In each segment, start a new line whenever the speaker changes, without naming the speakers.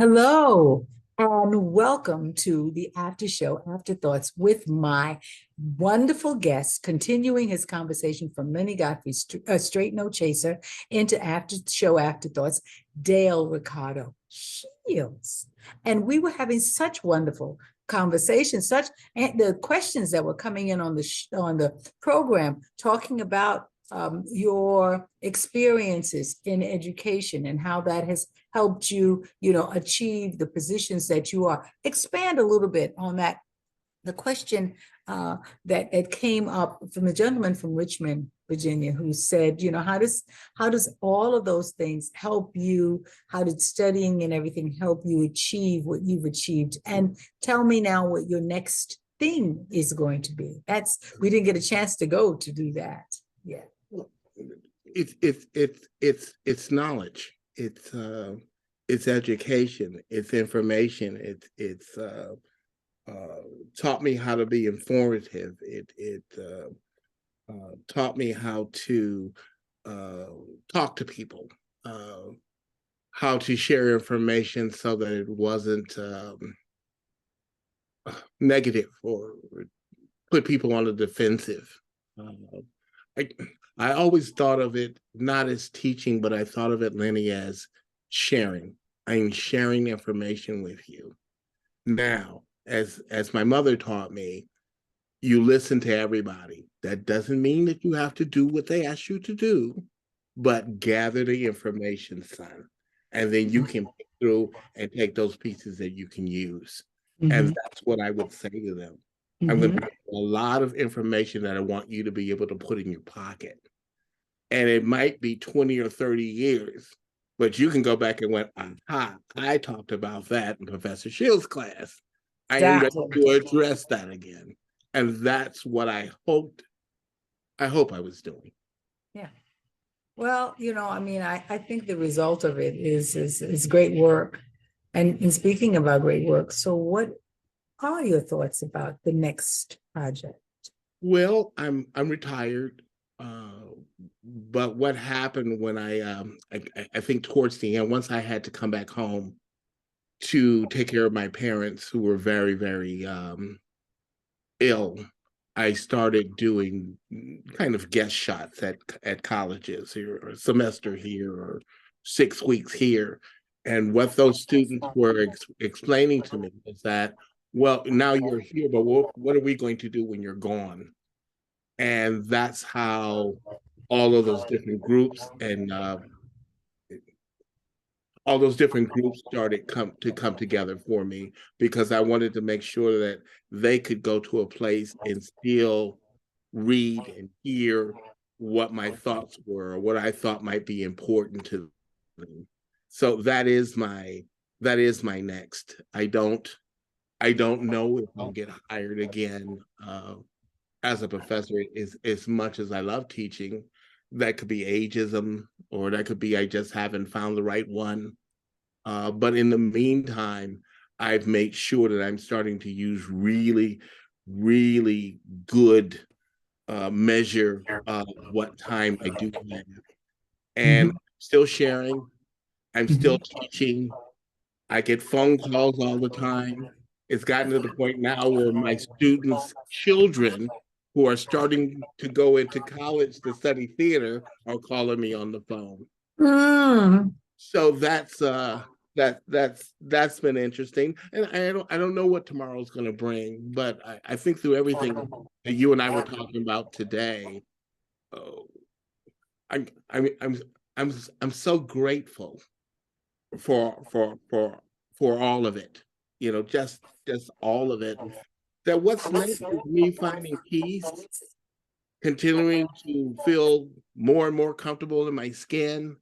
Hello, and welcome to the After Show Afterthoughts with my wonderful guest, continuing his conversation from Lennie Godfrey, Straight No Chaser, into After Show Afterthoughts, Dale Ricardo Shields. And we were having such wonderful conversations, such and the questions that were coming in on the program, talking about your experiences in education and how that has helped you, achieve the positions that you are. Expand a little bit on that. The question that it came up from the gentleman from Richmond, Virginia, who said, how does all of those things help you? How did studying and everything help you achieve what you've achieved? And tell me now what your next thing is going to be. We didn't get a chance to go to do that yet.
It's knowledge. It's education. It's information. It's taught me how to be informative. It taught me how to talk to people, how to share information so that it wasn't negative or put people on the defensive. I always thought of it not as teaching, but I thought of it, Lennie, as sharing. I'm sharing information with you. Now, as my mother taught me, you listen to everybody. That doesn't mean that you have to do what they ask you to do, but gather the information, son. And then you can pick through and take those pieces that you can use. Mm-hmm. And that's what I would say to them. Mm-hmm. I'm going to give you a lot of information that I want you to be able to put in your pocket. And it might be 20 or 30 years, but you can go back and went, aha, I talked about that in Professor Shields' class. I am ready to address that again. And that's what I hope I was doing.
Yeah. Well, I think the result of it is great work. And speaking about great work, so what are your thoughts about the next project?
Well, I'm retired. But what happened when I think towards the end, once I had to come back home to take care of my parents who were very, very ill, I started doing kind of guest shots at colleges here, or a semester here, or 6 weeks here. And what those students were explaining to me is that, well, now you're here, but what are we going to do when you're gone? And that's how all of those different groups and all those different groups started come together for me, because I wanted to make sure that they could go to a place and still read and hear what my thoughts were, or what I thought might be important to them. So that is my next. I don't know if I'll get hired again as a professor. As much as I love teaching. That could be ageism, or that could be I just haven't found the right one. But in the meantime, I've made sure that I'm starting to use really, really good measure of what time I do have. And still sharing, I'm still teaching. I get phone calls all the time. It's gotten to the point now where my students' children who are starting to go into college to study theater are calling me on the phone. So that's been interesting. And I don't know what tomorrow's going to bring, but I think through everything that you and I were talking about today, I'm so grateful for all of it. Just all of it. That what's next is me finding peace, continuing to feel more and more comfortable in my skin,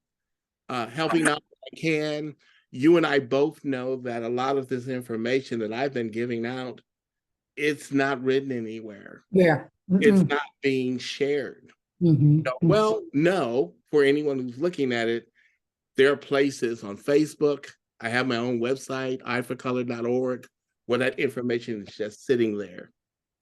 helping out when I can. You and I both know that a lot of this information that I've been giving out, it's not written anywhere.
Yeah.
It's not being shared. Well, no, for anyone who's looking at it, there are places on Facebook. I have my own website, eyeforcolor.org, where that information is just sitting there,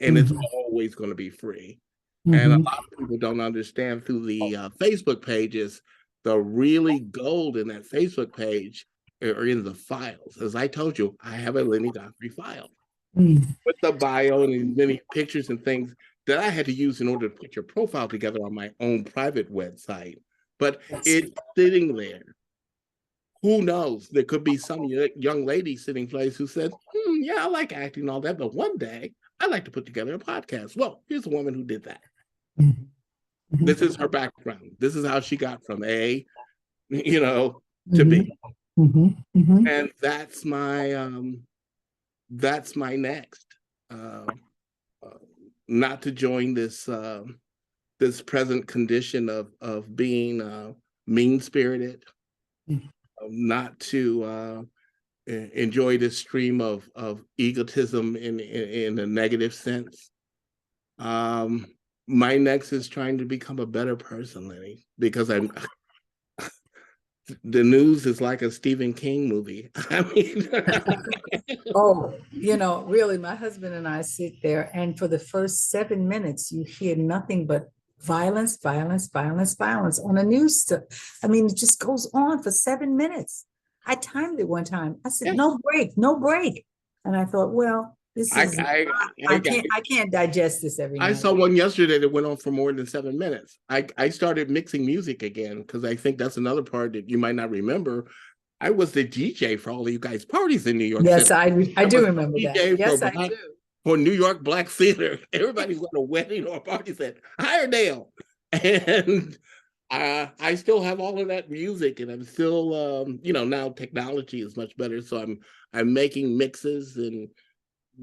and it's always going to be free. And a lot of people don't understand through the Facebook pages, the really gold in that Facebook page or in the files. As I told you, I have a Lennie Godfrey file
Mm.
with the bio and as many pictures and things that I had to use in order to put your profile together on my own private website. But it's sitting there. Who knows? There could be some young lady sitting place who said, yeah, I like acting and all that, but one day I'd like to put together a podcast. Well, here's a woman who did that.
Mm-hmm.
This is her background. This is how she got from A, to
Mm-hmm.
B.
Mm-hmm. Mm-hmm.
And that's my next. Uh, Not to join this present condition of being mean spirited, not to enjoy this stream of egotism in a negative sense. My next is trying to become a better person, Lennie, because I'm the news is like a Stephen King movie. I mean,
Oh, really, my husband and I sit there, and for the first 7 minutes, you hear nothing but violence, violence, violence, violence on the news. I mean, it just goes on for 7 minutes. I timed it one time. I said,
yeah.
no break, no break. And I thought, well, this is, I can't digest this every
I
night.
saw one yesterday that went on for more than 7 minutes. I started mixing music again because I think that's another part that you might not remember. I was the DJ for all of you guys' parties in New York
Yes,
City.
I do remember that. Yes, I do.
For New York Black Theater. Everybody's got a wedding or a party said, hire Dale. And I still have all of that music, and I'm still, now technology is much better. So I'm making mixes, and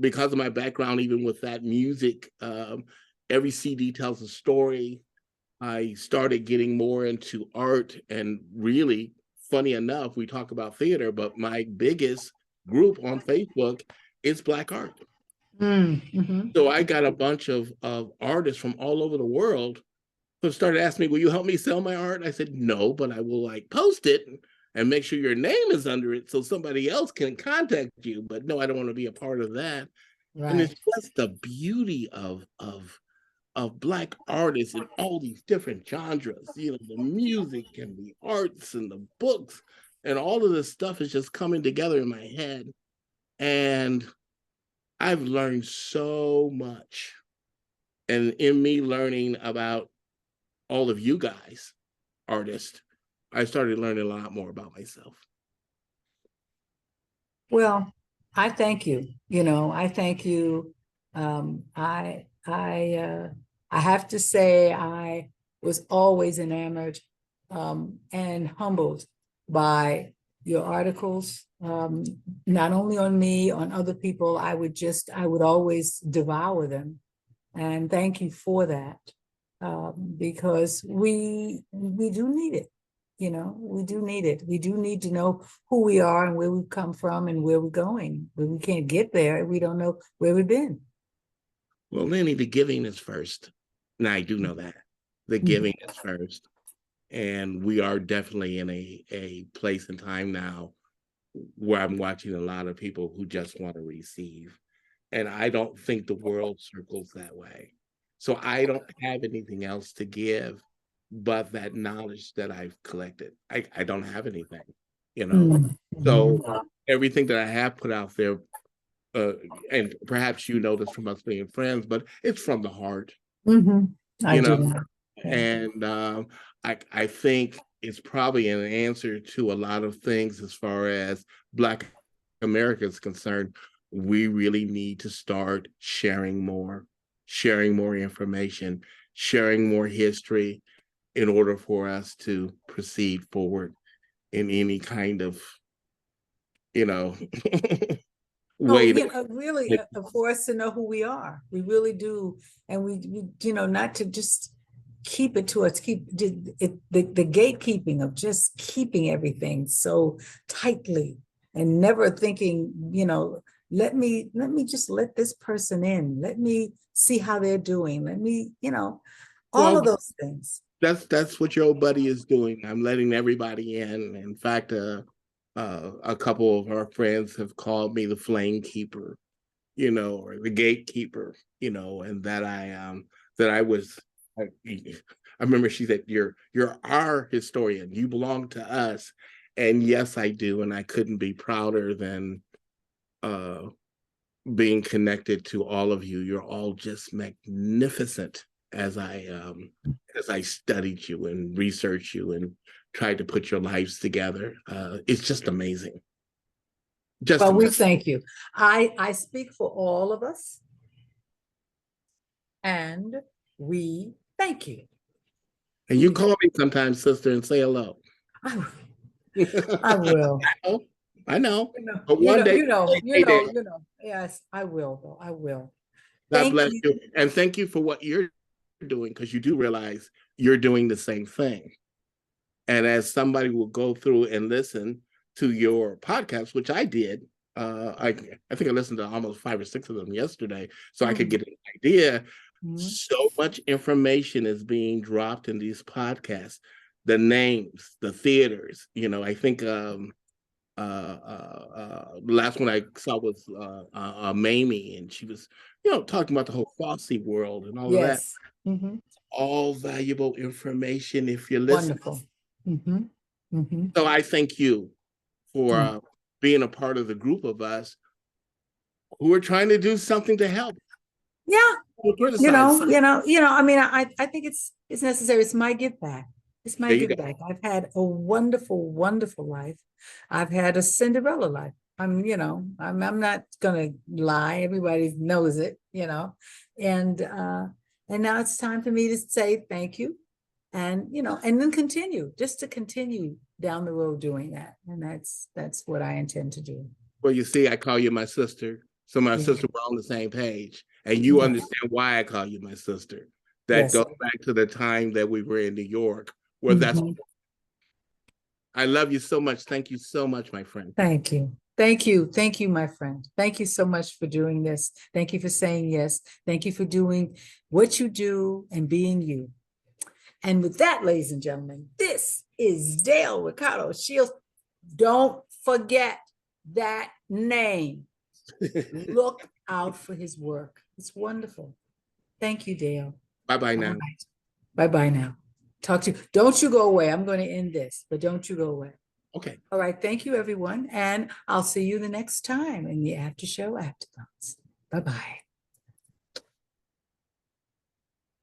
because of my background, even with that music, every CD tells a story. I started getting more into art, and really, funny enough, we talk about theater, but my biggest group on Facebook is Black art.
Mm-hmm.
So I got a bunch of artists from all over the world who started asking me, will you help me sell my art? I said, no, but I will post it and make sure your name is under it so somebody else can contact you. But no, I don't want to be a part of that. Right. And it's just the beauty of Black artists in all these different genres, the music and the arts and the books, and all of this stuff is just coming together in my head. And I've learned so much. And in me learning about all of you guys, artists, I started learning a lot more about myself.
Well, I thank you. I thank you. I have to say I was always enamored and humbled by your articles, not only on me, on other people. I would always devour them. And thank you for that, because we do need it. We do need it. We do need to know who we are and where we've come from and where we're going. But we can't get there if we don't know where we've been.
Well, Lennie, the giving is first. And I do know that. The giving is first. And we are definitely in a place and time now where I'm watching a lot of people who just want to receive. And I don't think the world circles that way. So I don't have anything else to give but that knowledge that I've collected. I don't have anything, So everything that I have put out there, and perhaps you know this from us being friends, but it's from the heart.
I do.
And I think it's probably an answer to a lot of things as far as Black America is concerned. We really need to start sharing more information, sharing more history in order for us to proceed forward in any kind of, way.
Really, for us to know who we are. We really do. And we not to just keep it to us, keep the gatekeeping of just keeping everything so tightly and never thinking, let me just let this person in. Let me see how they're doing. Let me, all of those things.
That's what your old buddy is doing. I'm letting everybody in. In fact, a couple of our friends have called me the flame keeper, or the gatekeeper, and that I was. I remember she said, "You're our historian. You belong to us." And yes, I do. And I couldn't be prouder than being connected to all of you. You're all just magnificent as I studied you and researched you and tried to put your lives together. It's just amazing. Just
well,
amazing.
we thank you. I speak for all of us, and we thank you.
And you call me sometimes, sister, and say hello.
I will.
I know. But one day,
Yes, I will, though. I will.
God bless you. And thank you for what you're doing, because you do realize you're doing the same thing. And as somebody will go through and listen to your podcast, which I did, I think I listened to almost 5 or 6 of them yesterday, so I could get an idea. So much information is being dropped in these podcasts. The names, the theaters, I think the last one I saw was Mamie, and she was, talking about the whole Fosse world and all of that. All valuable information if you're listening.
Wonderful.
So I thank you for being a part of the group of us who are trying to do something to help.
Yeah. I mean, I think it's necessary. It's my give back. It's my give back. I've had a wonderful, wonderful life. I've had a Cinderella life. I'm not gonna lie. Everybody knows it, and now it's time for me to say thank you, and and then continue down the road doing that. And that's what I intend to do.
Well, you see, I call you my sister. So my sister, we're on the same page. And you understand why I call you my sister. That goes back to the time that we were in New York, where that's. I love you so much. Thank you so much, my friend.
Thank you. Thank you. Thank you, my friend. Thank you so much for doing this. Thank you for saying yes. Thank you for doing what you do and being you. And with that, ladies and gentlemen, this is Dale Ricardo Shields. Don't forget that name. Look out for his work. It's wonderful. Thank you, Dale.
Bye-bye now.
Right. Bye-bye now. Talk to you. Don't you go away. I'm going to end this, but don't you go away.
Okay.
All right. Thank you, everyone. And I'll see you the next time in the After Show Afterthoughts. Bye-bye.